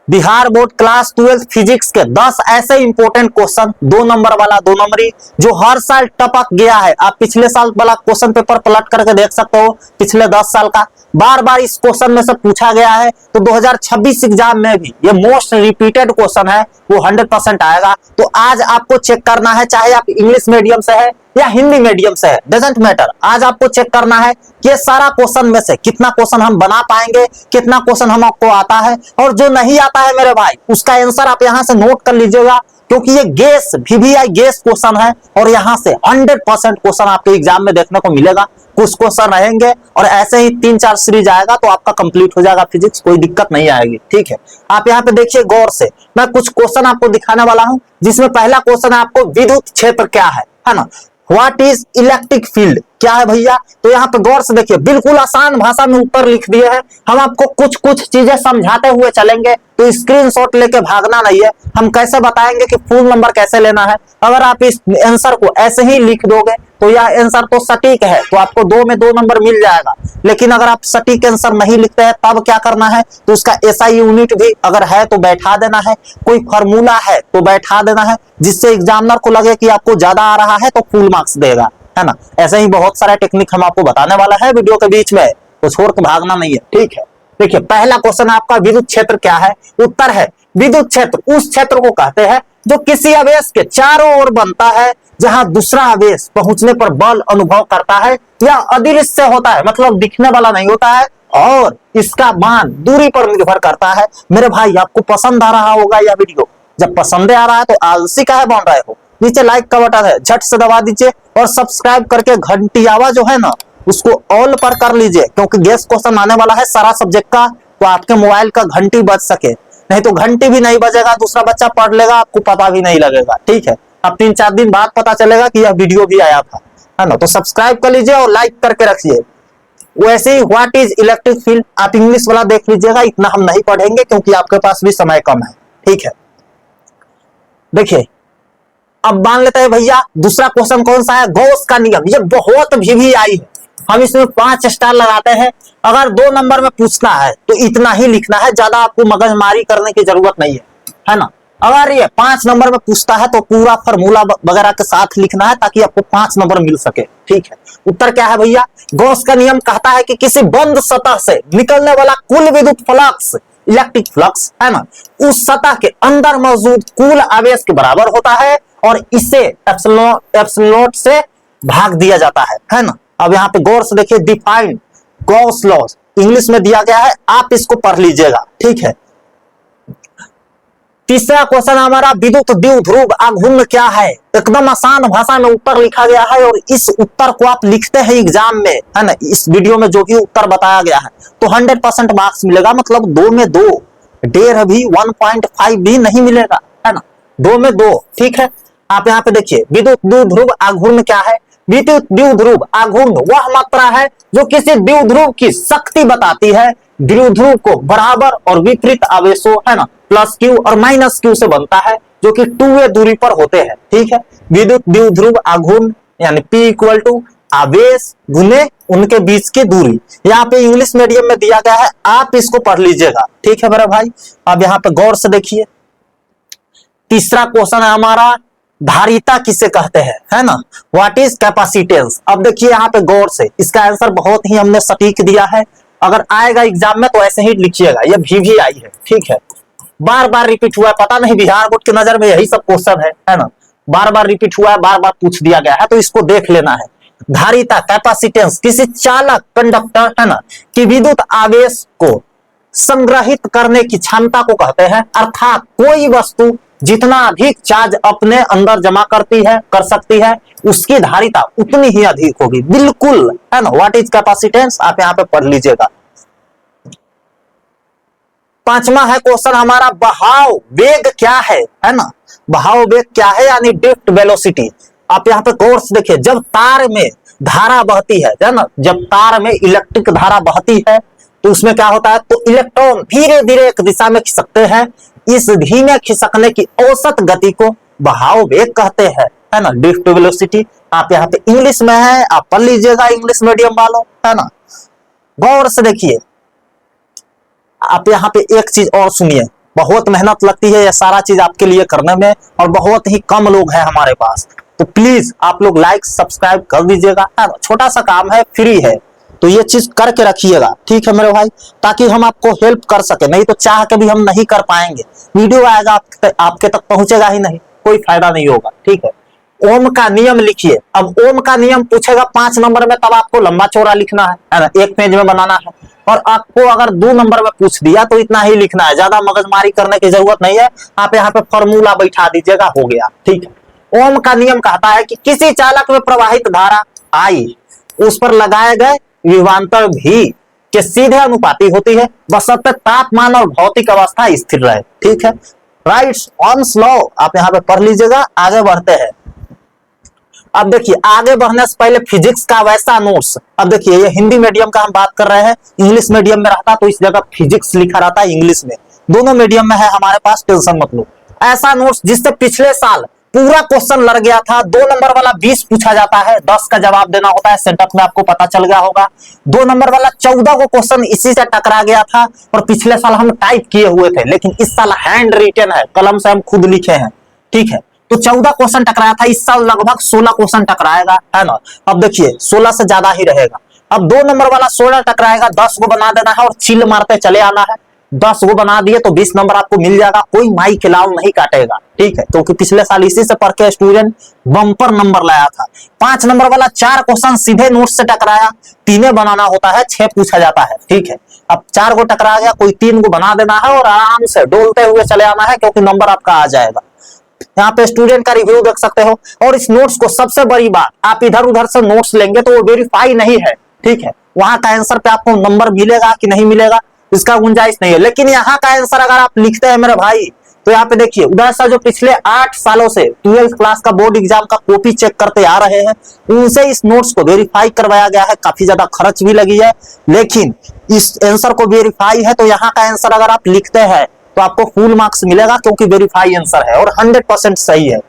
Bihar board class 12 physics के 10 ऐसे important question, 2 number वाला 2 नंबरी, जो हर साल टपक गया है। आप पिछले साल वाला क्वेश्चन पेपर पलट करके देख सकते हो, पिछले 10 साल का बार बार इस क्वेश्चन में से पूछा गया है। तो 2026 एग्जाम में भी ये मोस्ट रिपीटेड क्वेश्चन है, वो 100% आएगा। तो आज आपको चेक करना है, चाहे आप इंग्लिश मीडियम से है या हिंदी मीडियम से है, डजंट मैटर। आज आपको चेक करना है कि सारा क्वेश्चन में से कितना क्वेश्चन हम बना पाएंगे, कितना क्वेश्चन हमको आता है, और जो नहीं आता है मेरे भाई उसका आंसर आप यहां से नोट कर लीजिएगा, क्योंकि ये गेस VVI गेस क्वेश्चन है और यहां से 100% क्वेश्चन आपके एग्जाम में देखने को मिलेगा। कुछ क्वेश्चन रहेंगे और ऐसे ही 3-4 सीरीज आएगा तो आपका कंप्लीट हो जाएगा फिजिक्स, कोई दिक्कत नहीं आएगी। ठीक है, आप यहाँ पे देखिए गौर से, मैं कुछ क्वेश्चन आपको दिखाने वाला हूं, जिसमें पहला क्वेश्चन है आपको विद्युत क्षेत्र क्या है ना। व्हाट इज इलेक्ट्रिक फील्ड क्या है भैया। तो यहाँ पे गौर से देखिए, बिल्कुल आसान भाषा में उत्तर लिख दिए हैं। हम आपको कुछ कुछ चीजें समझाते हुए चलेंगे, तो स्क्रीनशॉट लेके भागना नहीं है। हम कैसे बताएंगे कि फुल नंबर कैसे लेना है। अगर आप इस आंसर को ऐसे ही लिख दोगे तो यह आंसर तो सटीक है, तो आपको 2 में 2 नंबर मिल जाएगा। लेकिन अगर आप सटीक आंसर नहीं लिखते हैं तब क्या करना है, तो उसका SI यूनिट भी अगर है तो बैठा देना है, कोई फॉर्मूला है तो बैठा देना है, जिससे एग्जामिनर को लगे कि आपको ज्यादा आ रहा है तो फुल मार्क्स देगा, है ना। ऐसे ही बहुत सारा टेक्निक हम आपको बताने वाला है वीडियो के बीच में, तो छोड़ के भागना नहीं है। ठीक है, देखिए पहला क्वेश्चन आपका विद्युत क्षेत्र क्या है। उत्तर है विद्युत क्षेत्र उस क्षेत्र को कहते हैं जो किसी आवेश के चारों ओर बनता है, जहां दूसरा आवेश पहुंचने पर बल अनुभव करता है या अदृश्य होता है, मतलब दिखने वाला नहीं होता है, और इसका मान दूरी पर निर्भर करता है। मेरे भाई आपको पसंद आ रहा होगा यह वीडियो, जब पसंद आ रहा है तो आलसी काहे बन रहे हो। नीचे लाइक का बटन है, झट से दबा दीजिए और सब्सक्राइब करके घंटी आवाज जो है ना उसको ऑल पर कर लीजिए, क्योंकि गेस क्वेश्चन आने वाला है सारा सब्जेक्ट का, तो आपके मोबाइल का घंटी बज सके। नहीं तो घंटी भी नहीं बजेगा, दूसरा बच्चा पढ़ लेगा, आपको पता भी नहीं लगेगा। ठीक है, अब 3-4 दिन बाद पता चलेगा कि यह वीडियो भी आया था, है ना। तो सब्सक्राइब कर लीजिए और लाइक करके रखिए। वैसे ही व्हाट इज इलेक्ट्रिक फील्ड आप इंग्लिश वाला देख लीजिएगा, इतना हम नहीं पढ़ेंगे क्योंकि आपके पास भी समय कम है। ठीक है, देखिए अब मान लेते हैं भैया दूसरा क्वेश्चन कौन सा है, गॉस का नियम। ये बहुत VVI है, हम इसमें 5 स्टार लगाते हैं। अगर 2 नंबर में पूछना है तो इतना ही लिखना है, ज्यादा आपको मगजमारी करने की जरूरत नहीं है ना। अगर ये 5 नंबर में पूछता है तो पूरा फॉर्मूला वगैरह के साथ लिखना है, ताकि आपको 5 नंबर मिल सके। ठीक है, उत्तर क्या है भैया, गॉस का नियम कहता है कि किसी बंद सतह से निकलने वाला कुल विद्युत फ्लक्स, इलेक्ट्रिक फ्लक्स है ना, उस सतह के अंदर मौजूद कुल आवेश के बराबर होता है, और इसे एप्सिलॉन से भाग दिया जाता है ना। अब यहाँ पे गौर से देखिए, डिफाइंड गॉस लॉज इंग्लिश में दिया गया है, आप इसको पढ़ लीजिएगा। ठीक है, तीसरा क्वेश्चन हमारा विद्युत द्विध्रुव आघूर्ण क्या है। एकदम आसान भाषा में उत्तर लिखा गया है, और इस उत्तर को आप लिखते हैं एग्जाम में, है ना। इस वीडियो में जो भी उत्तर बताया गया है तो 100% मार्क्स मिलेगा, मतलब 2 में 2, 1.5 भी 1.5 भी नहीं मिलेगा, है ना। 2 में 2। ठीक है, आप यहाँ पे देखिए विद्युत द्विध्रुव आघूर्ण क्या है। विद्युत द्विध्रुव आघूर्ण वह मात्रा है जो किसी द्विध्रुव की शक्ति बताती है। द्विध्रुव को बराबर और विपरीत आवेशों, है ना, +Q और -Q से बनता है, जो कि 2a दूरी पर होते हैं। ठीक है, विद्युत द्विध्रुव आघूर्ण यानी P = आवेश गुने उनके बीच की दूरी। यहाँ पे इंग्लिश मीडियम में दिया गया है, आप इसको पढ़ लीजिएगा। ठीक है मेरे भाई, अब यहाँ पे गौर से देखिए, तीसरा क्वेश्चन है हमारा धारिता किसे कहते हैं, है ना। What is capacitance. अब देखिए यहाँ पे गौर से, इसका आंसर बहुत ही हमने सटीक दिया है। अगर आएगा एग्जाम में तो ऐसे ही लिखिएगा, ये VVI है। ठीक है, बार बार रिपीट हुआ है, पता नहीं बिहार बोर्ड की नजर में यही सब क्वेश्चन है ना। बार बार रिपीट हुआ है, बार बार पूछ दिया गया है, तो इसको देख लेना है। धारिता कैपेसिटेंस किसी चालक कंडक्टर, है ना, कि विद्युत आवेश को संग्रहित करने की क्षमता को कहते हैं। अर्थात कोई वस्तु जितना अधिक चार्ज अपने अंदर जमा करती है, कर सकती है, उसकी धारिता उतनी ही अधिक होगी। बिल्कुल, है ना। व्हाट इज कैपेसिटेंस आप यहाँ पे पढ़ लीजिएगा। पांचवा है क्वेश्चन हमारा, बहाव वेग क्या है ना। बहाव वेग क्या है यानी ड्रिफ्ट वेलोसिटी। आप यहाँ पे गौर से देखिए, जब तार में धारा बहती है ना, जब तार में इलेक्ट्रिक धारा बहती है तो उसमें क्या होता है, तो इलेक्ट्रॉन धीरे धीरे एक दिशा में खिसकते हैं। इस धीमे खिसकने की औसत गति को बहाव वेग कहते हैं, है ना, ड्रिफ्ट वेलोसिटी। आप यहाँ पे इंग्लिश में है, आप पढ़ लीजिएगा इंग्लिश मीडियम वालों, है ना। गौर से देखिए, आप यहाँ पे एक चीज और सुनिए, बहुत मेहनत लगती है ये सारा चीज आपके लिए करने में, और बहुत ही कम लोग हैं हमारे पास। तो प्लीज आप लोग लाइक सब्सक्राइब कर दीजिएगा, छोटा सा काम है, फ्री है, तो ये चीज करके रखिएगा, ठीक है मेरे भाई, ताकि हम आपको हेल्प कर सके। नहीं तो चाह के भी हम नहीं कर पाएंगे, वीडियो आएगा आपके तक पहुंचेगा ही नहीं, कोई फायदा नहीं होगा, ठीक है। ओम का नियम लिखिए। अब ओम का नियम पूछेगा 5 नंबर में, तब आपको लंबा चौड़ा लिखना है ना, एक पेज में बनाना है। और आपको अगर 2 नंबर में पूछ दिया तो इतना ही लिखना है, ज्यादा मगजमारी करने की जरूरत नहीं है। आप यहाँ पे फॉर्मूला बैठा दीजिएगा, हो गया, ठीक है। ओम का नियम कहता है कि किसी चालक में प्रवाहित धारा आई उस पर लगाए गए विभवांतर भी के सीधे अनुपाती होती है, बशर्ते तापमान और भौतिक अवस्था स्थिर रहे, ठीक है। राइट्स ऑन्स लॉ आप यहाँ पे पढ़ लीजिएगा। आगे बढ़ते हैं। अब देखिए, आगे बढ़ने से पहले फिजिक्स का वैसा नोट्स, अब देखिए ये हिंदी मीडियम का हम बात कर रहे हैं, इंग्लिश मीडियम में रहता तो इस जगह फिजिक्स लिखा रहता है इंग्लिश में, दोनों मीडियम में है हमारे पास, टेंशन मत लो। ऐसा नोट्स जिससे पिछले साल पूरा क्वेश्चन लड़ गया था, 2 नंबर वाला 20 पूछा जाता है, 10 का जवाब देना होता है, सेंटेंस में आपको पता चल गया होगा। 2 नंबर वाला 14 को क्वेश्चन इसी से टकरा गया था, और पिछले साल हम टाइप किए हुए थे, लेकिन इस साल हैंड रिटन है, कलम से हम खुद लिखे हैं, ठीक है। तो 14 क्वेश्चन टकराया था, इस साल लगभग 16 क्वेश्चन टकराएगा, है ना। अब देखिए 16 से ज्यादा ही रहेगा। अब 2 नंबर वाला 16 टकराएगा, 10 को बना देना है और चिल मारते चले आना है। 10 को बना दिए तो 20 नंबर आपको मिल जाएगा, कोई माई के लाल नहीं काटेगा, ठीक है, क्योंकि पिछले साल इसी से पढ़ के स्टूडेंट बम्पर नंबर लाया था। 5 नंबर वाला 4 क्वेश्चन सीधे नोट से टकराया, 3 बनाना होता है, 6 पूछा जाता है, ठीक है। अब 4 को टकरा गया, कोई 3 को बना देना है और आराम से डोलते हुए चले आना है, क्योंकि नंबर आपका आ जाएगा। यहाँ पे स्टूडेंट का रिव्यू देख सकते हो। और इस नोट्स को, सबसे बड़ी बात, आप इधर उधर से नोट्स लेंगे तो वो वेरीफाई नहीं है, ठीक है। वहां का आंसर पे आपको नंबर मिलेगा कि नहीं मिलेगा इसका गुंजाइश नहीं है, लेकिन यहाँ का आंसर अगर आप लिखते हैं मेरे भाई, तो यहाँ पे देखिए उधर से जो पिछले 8 सालों से 12th क्लास का बोर्ड एग्जाम का कॉपी चेक करते आ रहे हैं, उनसे इस नोट्स को वेरीफाई करवाया गया है, काफी ज्यादा खर्च भी लगी है, लेकिन इस आंसर को वेरीफाई है। तो यहाँ का आंसर अगर आप लिखते हैं तो आपको फुल मार्क्स मिलेगा, क्योंकि वेरीफाई आंसर है और 100% सही है।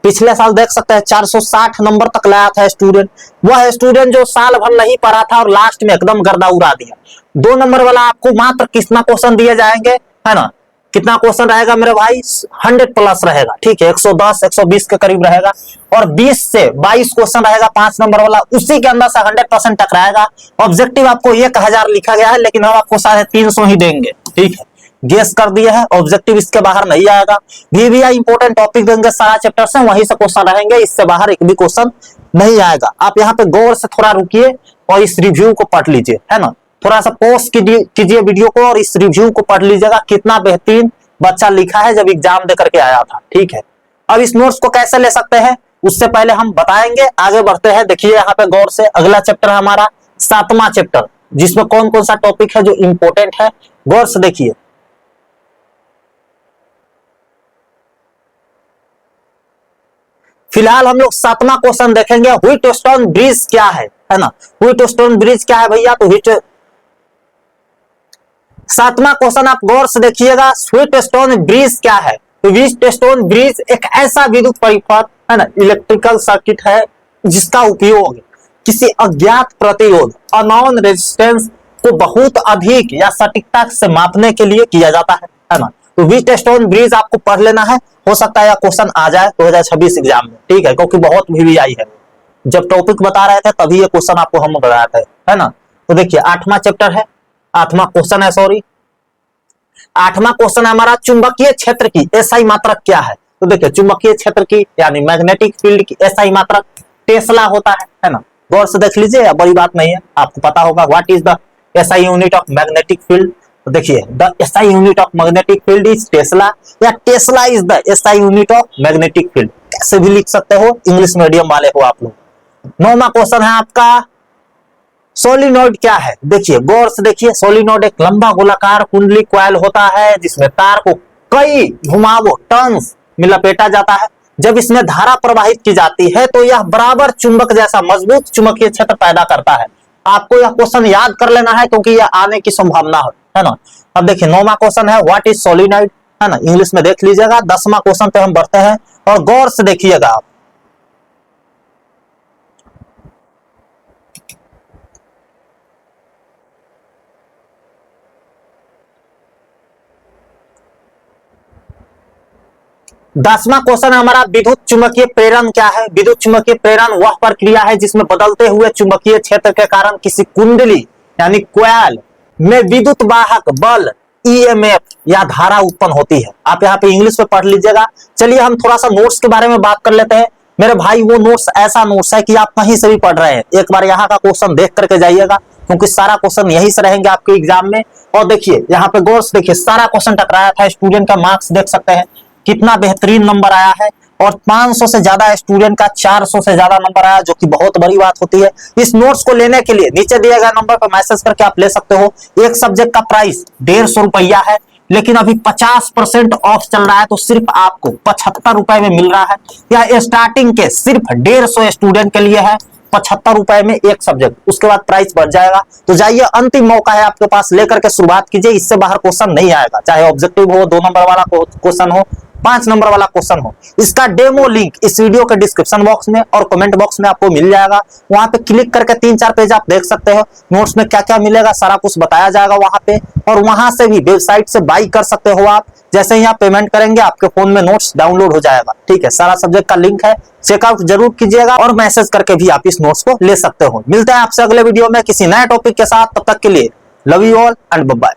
पिछले साल देख सकते हैं 460 नंबर तक लाया था स्टूडेंट, वह स्टूडेंट जो साल भर नहीं पढ़ा था और लास्ट में एकदम गर्दा उड़ा दिया। 2 नंबर वाला आपको मात्र कितना क्वेश्चन दिए जाएंगे, है ना, कितना क्वेश्चन रहेगा मेरे भाई, 100+ रहेगा, ठीक है, 110 120 के करीब रहेगा, और 20 से 22 क्वेश्चन रहेगा 5 नंबर वाला, उसी के अंदर से 100% टकराएगा। ऑब्जेक्टिव आपको 1000 लिखा गया है, लेकिन हम आपको 350 ही देंगे, ठीक है, गेस कर दिया है, ऑब्जेक्टिव इसके बाहर नहीं आएगा। VVI इंपोर्टेंट टॉपिक देंगे सारा चैप्टर से, वहीं से क्वेश्चन रहेंगे, इससे बाहर एक भी क्वेश्चन नहीं आएगा। आप यहाँ पे गौर से थोड़ा रुकिए और इस रिव्यू को पढ़ लीजिए, है ना, थोड़ा सा पॉज कीजिए वीडियो को और इस रिव्यू को पढ़ लीजिएगा, कितना बेहतरीन बच्चा लिखा है जब एग्जाम दे करके आया था, ठीक है। अब इस नोट्स को कैसे ले सकते हैं उससे पहले हम बताएंगे, आगे बढ़ते हैं। देखिए यहाँ पे गौर से, अगला चैप्टर है हमारा 7वां चैप्टर, जिसमें कौन कौन सा टॉपिक है जो इंपॉर्टेंट है, गौर से देखिए। फिलहाल हम लोग 7वां क्वेश्चन देखेंगे, व्हीटस्टोन ब्रिज क्या है ना, व्हीटस्टोन ब्रिज क्या है भैया, तो 7वां क्वेश्चन आप गौर से देखिएगा, व्हीटस्टोन ब्रिज क्या है। तो व्हीटस्टोन ब्रिज एक ऐसा विद्युत परिपथ है ना, इलेक्ट्रिकल सर्किट है, जिसका उपयोग किसी अज्ञात प्रतिरोध, अननोन रेजिस्टेंस को बहुत अधिक या सटीकता से मापने के लिए किया जाता है ना। तो व्हीटस्टोन ब्रिज आपको पढ़ लेना है, हो सकता है यह क्वेश्चन आ जाए 2026 एग्जाम में, ठीक है, क्योंकि बहुत VVI है। जब टॉपिक बता रहे थे तभी ये क्वेश्चन आपको हम बताया थे, है ना। तो देखिए 8वां चैप्टर है, 8वां क्वेश्चन है, सॉरी 8वां क्वेश्चन है हमारा, चुंबकीय क्षेत्र की एसआई मात्रक क्या है। तो देखिए चुंबकीय क्षेत्र की यानी मैग्नेटिक फील्ड की एसआई मात्रक टेस्ला होता है ना। गौर से देख लीजिए, बड़ी बात नहीं है, आपको पता होगा what is the SI unit of magnetic field. तो देखिए the SI unit of magnetic field is tesla, या tesla is the SI unit of magnetic field, कैसे भी लिख सकते हो, इंग्लिश मीडियम वाले हो आप लोग। 9वां क्वेश्चन है आपका, सोलिनॉइड क्या है। देखिए गौर से देखिए, सोलिनॉइड एक लंबा गोलाकार कुंडली कॉइल होता है, जिसमें तार को कई घुमावों टर्न्स में लपेटा जाता है। जब इसमें धारा प्रवाहित की जाती है तो यह बराबर चुंबक जैसा मजबूत चुंबकीय क्षेत्र पैदा करता है। आपको यह क्वेश्चन याद कर लेना है, क्योंकि यह आने की संभावना है ना। अब देखिए 9वां क्वेश्चन है, व्हाट इज सोलिनॉइड, है ना, इंग्लिश में देख लीजिएगा। 10वां क्वेश्चन पे हम बढ़ते हैं और गौर से देखिएगा आप। 10वां क्वेश्चन हमारा, विद्युत चुंबकीय प्रेरण क्या है? विद्युत चुंबकीय प्रेरण वह प्रक्रिया है जिसमें बदलते हुए चुंबकीय क्षेत्र के कारण किसी कुंडली यानी कोयल में विद्युत वाहक बल ईएमएफ या धारा उत्पन्न होती है। आप यहाँ पे इंग्लिश में पढ़ लीजिएगा। चलिए हम थोड़ा सा नोट्स के बारे में बात कर लेते हैं। मेरे भाई वो नोट्स ऐसा नोट्स है कि आप कहीं से भी पढ़ रहे हैं, एक बार यहाँ का क्वेश्चन देख करके जाइएगा, क्योंकि सारा क्वेश्चन यहीं से रहेंगे आपके एग्जाम में। और देखिए यहाँ पे गौर से देखिए, सारा क्वेश्चन टकराया था। स्टूडेंट का मार्क्स देख सकते हैं कितना बेहतरीन नंबर आया है, और 500 से ज्यादा स्टूडेंट का 400 से ज्यादा नंबर आया, जो कि बहुत बड़ी बात होती है। इस नोट्स को लेने के लिए नीचे दिए गए नंबर पर मैसेज करके आप ले सकते हो। एक सब्जेक्ट का प्राइस 150 रुपया है, लेकिन अभी 50% ऑफ चल रहा है, तो सिर्फ आपको 75 रुपए में मिल रहा है। यह स्टार्टिंग के सिर्फ 150 स्टूडेंट के लिए है, 75 रुपए में एक सब्जेक्ट, उसके बाद प्राइस बढ़ जाएगा। तो जाइए, अंतिम मौका है आपके पास, लेकर के शुरुआत कीजिए। इससे बाहर क्वेश्चन नहीं आएगा, चाहे ऑब्जेक्टिव हो, 2 नंबर वाला क्वेश्चन हो, 5 नंबर वाला क्वेश्चन हो। इसका डेमो लिंक इस वीडियो के डिस्क्रिप्शन बॉक्स में और कमेंट बॉक्स में आपको मिल जाएगा। वहां पे क्लिक करके 3-4 पेज आप देख सकते हो। नोट्स में क्या क्या मिलेगा सारा कुछ बताया जाएगा वहां पे, और वहां से भी वेबसाइट से बाई कर सकते हो आप। जैसे ही आप पेमेंट करेंगे आपके फोन में नोट्स डाउनलोड हो जाएगा। ठीक है, सारा सब्जेक्ट का लिंक है, चेकआउट जरूर कीजिएगा, और मैसेज करके भी आप इस नोट्स को ले सकते हो। मिलते हैं आपसे अगले वीडियो में किसी नए टॉपिक के साथ। तब तक के लिए love you all and bye bye.